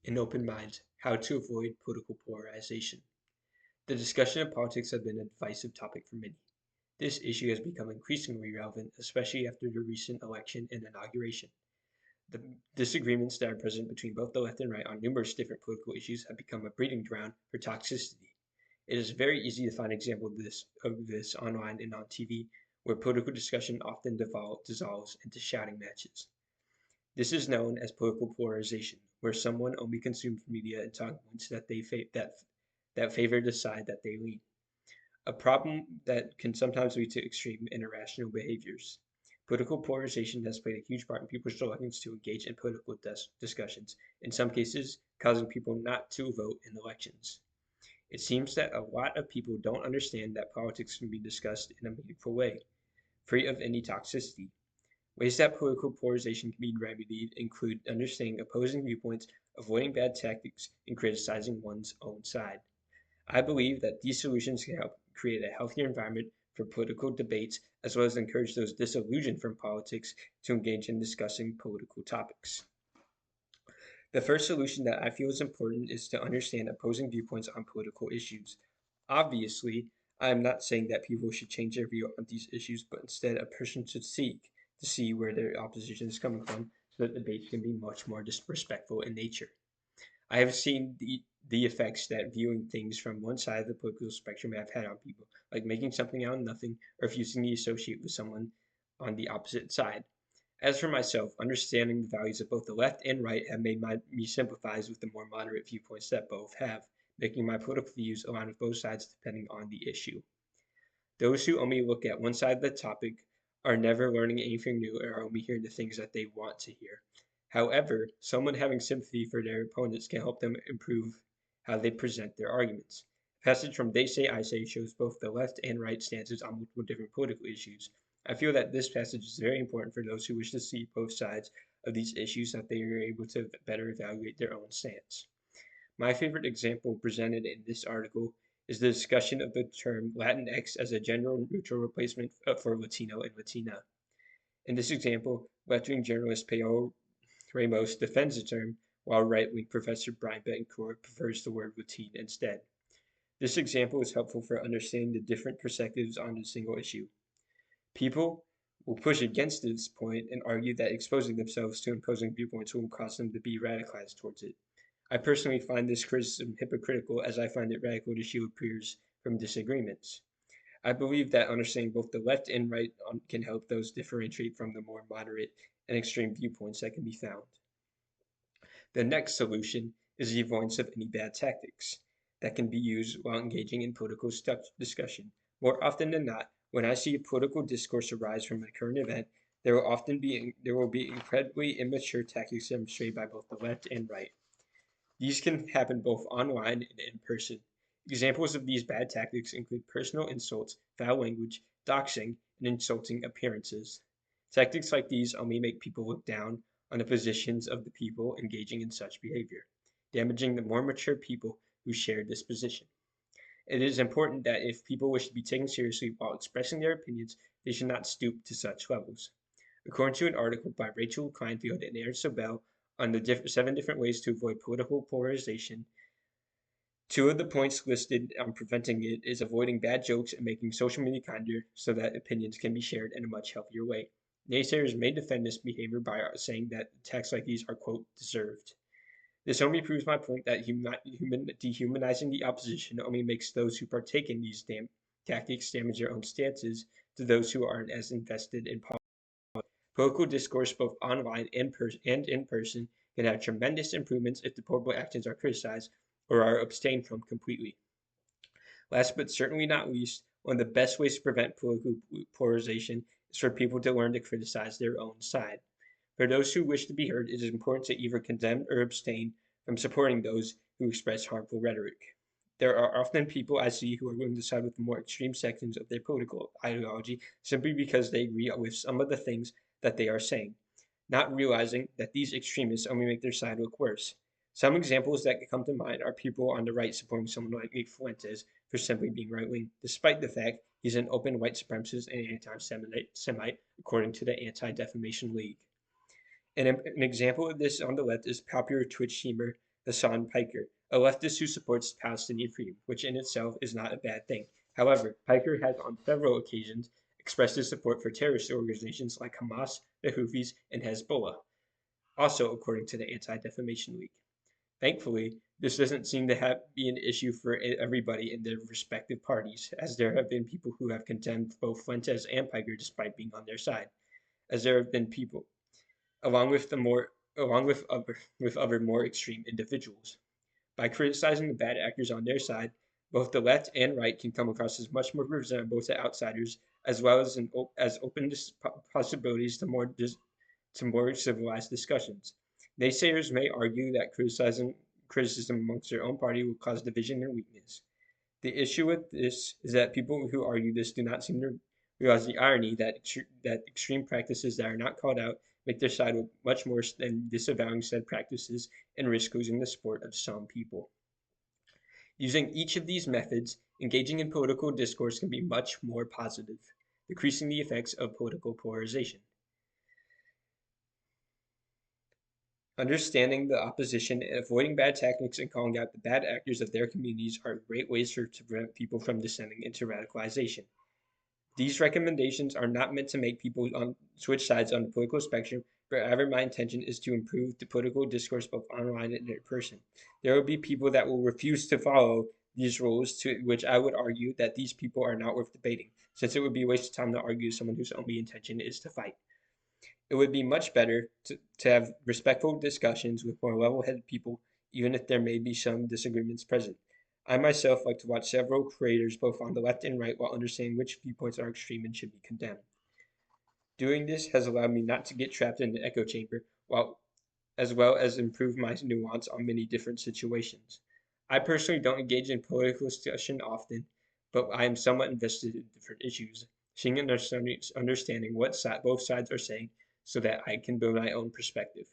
and open minds how to avoid political polarization. The discussion of politics has been a divisive topic for many. This issue has become increasingly relevant, especially after the recent election and inauguration. The disagreements that are present between both the left and right on numerous different political issues have become a breeding ground for toxicity. It is very easy to find examples of this online and on TV, where political discussion often dissolves into shouting matches. This is known as political polarization, where someone only consumes media and talking points that favor the side that they lean. A problem that can sometimes lead to extreme and irrational behaviors. Political polarization has played a huge part in people's reluctance to engage in political discussions, in some cases, causing people not to vote in elections. It seems that a lot of people don't understand that politics can be discussed in a meaningful way, free of any toxicity. Ways that political polarization can be remedied include understanding opposing viewpoints, avoiding bad tactics, and criticizing one's own side. I believe that these solutions can help create a healthier environment for political debates, as well as encourage those disillusioned from politics to engage in discussing political topics. The first solution that I feel is important is to understand opposing viewpoints on political issues. Obviously, I am not saying that people should change their view on these issues, but instead a person should seek to see where their opposition is coming from so that debates can be much more respectful in nature. I have seen the effects that viewing things from one side of the political spectrum have had on people, like making something out of nothing or refusing to associate with someone on the opposite side. As for myself, understanding the values of both the left and right have made me sympathize with the more moderate viewpoints that both have, making my political views align with both sides depending on the issue. Those who only look at one side of the topic are never learning anything new or are only hearing the things that they want to hear. However, someone having sympathy for their opponents can help them improve how they present their arguments. A passage from They Say, I Say shows both the left and right stances on multiple different political issues. I feel that this passage is very important for those who wish to see both sides of these issues so that they are able to better evaluate their own stance. My favorite example presented in this article is the discussion of the term Latinx as a gender neutral replacement for Latino and Latina. In this example, left-wing journalist Pedro Ramos defends the term, while right-wing Professor Brian Betancourt prefers the word routine instead. This example is helpful for understanding the different perspectives on a single issue. People will push against this point and argue that exposing themselves to opposing viewpoints will cause them to be radicalized towards it. I personally find this criticism hypocritical as I find it radical to shield peers from disagreements. I believe that understanding both the left and right can help those differentiate from the more moderate and extreme viewpoints that can be found. The next solution is the avoidance of any bad tactics that can be used while engaging in political discussion. More often than not, when I see a political discourse arise from a current event, there will be incredibly immature tactics demonstrated by both the left and right. These can happen both online and in person. Examples of these bad tactics include personal insults, foul language, doxing, and insulting appearances. Tactics like these only make people look down on the positions of the people engaging in such behavior, damaging the more mature people who share this position. It is important that if people wish to be taken seriously while expressing their opinions, they should not stoop to such levels. According to an article by Rachel Kleinfield and Aaron Sobel on the 7 different ways to avoid political polarization, two of the points listed on preventing it is avoiding bad jokes and making social media kinder so that opinions can be shared in a much healthier way. Naysayers may defend this behavior by saying that attacks like these are, quote, deserved. This only proves my point that dehumanizing the opposition only makes those who partake in these tactics damage their own stances to those who aren't as invested in politics. Political discourse, both online and in person, can have tremendous improvements if the political actions are criticized or are abstained from completely. Last but certainly not least, one of the best ways to prevent political polarization is for people to learn to criticize their own side. For those who wish to be heard, it is important to either condemn or abstain from supporting those who express harmful rhetoric. There are often people I see who are willing to side with the more extreme sections of their political ideology simply because they agree with some of the things that they are saying, not realizing that these extremists only make their side look worse. Some examples that come to mind are people on the right supporting someone like Nick Fuentes for simply being right wing, despite the fact he's an open white supremacist and anti-Semite, according to the Anti-Defamation League. And an example of this on the left is popular Twitch streamer Hassan Piker, a leftist who supports Palestinian freedom, which in itself is not a bad thing. However, Piker has on several occasions expressed his support for terrorist organizations like Hamas, the Houthis, and Hezbollah, also according to the Anti-Defamation League. Thankfully, this doesn't seem to be an issue for everybody in their respective parties, as there have been people who have condemned both Fuentes and Piker despite being on their side, as there have been people, along with the more along with other more extreme individuals. By criticizing the bad actors on their side, both the left and right can come across as much more presentable to outsiders, as well as as open possibilities to more civilized discussions. Naysayers may argue that criticism amongst their own party will cause division and weakness. The issue with this is that people who argue this do not seem to realize the irony that extreme practices that are not called out make their side much worse than disavowing said practices and risk losing the support of some people. Using each of these methods, engaging in political discourse can be much more positive, decreasing the effects of political polarization. Understanding the opposition and avoiding bad tactics and calling out the bad actors of their communities are great ways to prevent people from descending into radicalization. These recommendations are not meant to make people switch sides on the political spectrum, but rather my intention is to improve the political discourse both online and in person. There will be people that will refuse to follow these rules, to which I would argue that these people are not worth debating, since it would be a waste of time to argue with someone whose only intention is to fight. It would be much better to have respectful discussions with more level-headed people, even if there may be some disagreements present. I myself like to watch several creators both on the left and right while understanding which viewpoints are extreme and should be condemned. Doing this has allowed me not to get trapped in the echo chamber, as well as improve my nuance on many different situations. I personally don't engage in political discussion often, but I am somewhat invested in different issues, seeing and understanding what both sides are saying so that I can build my own perspective.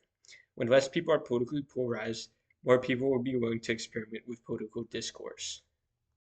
When less people are politically polarized, more people will be willing to experiment with political discourse.